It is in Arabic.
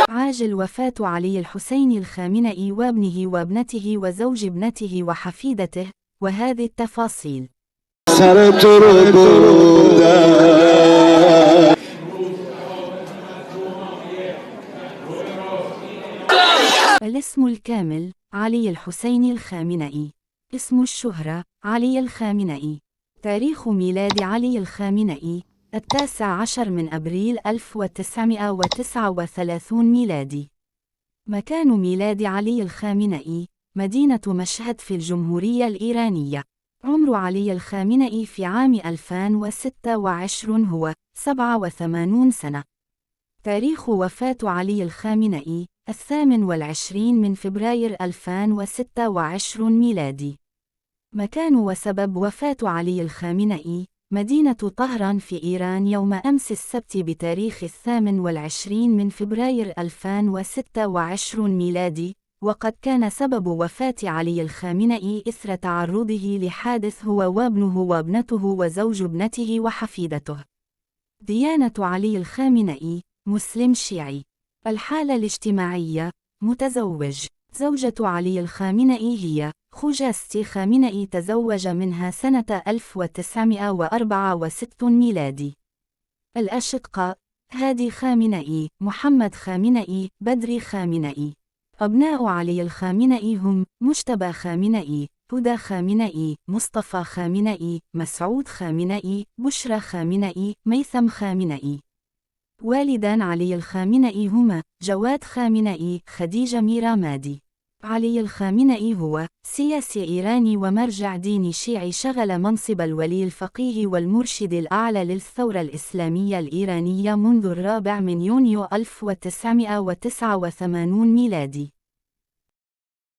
عاجل وفاة علي الحسين الخامنئي وابنه وابنته وزوج ابنته وحفيدته، وهذه التفاصيل. الاسم الكامل: علي الحسين الخامنئي. اسم الشهرة: علي الخامنئي. تاريخ ميلاد علي الخامنئي: 19 من أبريل 1939 ميلادي. مكان ميلاد علي الخامنئي: مدينة مشهد في الجمهورية الإيرانية. عمر علي الخامنئي في عام 2026 هو 87 سنة. تاريخ وفاة علي الخامنئي: 28 من فبراير 2026 ميلادي. مكان وسبب وفاة علي الخامنئي: مدينة طهران في إيران يوم أمس السبت بتاريخ 28 من فبراير 2026 ميلادي. وقد كان سبب وفاة علي الخامنئي إثر تعرضه لحادث هو وابنه وابنته وزوج ابنته وحفيدته. ديانة علي الخامنئي: مسلم شيعي. الحالة الاجتماعية: متزوج. زوجة علي الخامنئي هي خوجاستي خامنئي، تزوج منها سنة 1964 ميلادي. الأشقاء: هادي خامنئي، محمد خامنئي، بدري خامنئي. أبناء علي الخامنئي هم مجتبى خامنئي، هدى خامنئي، مصطفى خامنئي، مسعود خامنئي، بشرى خامنئي، ميثم خامنئي. والدان علي الخامنئي هما جواد خامنئي، خديجة ميرامادي. علي الخامنئي هو سياسي إيراني ومرجع ديني شيعي، شغل منصب الولي الفقيه والمرشد الأعلى للثورة الإسلامية الإيرانية منذ 4 من يونيو 1989 ميلادي.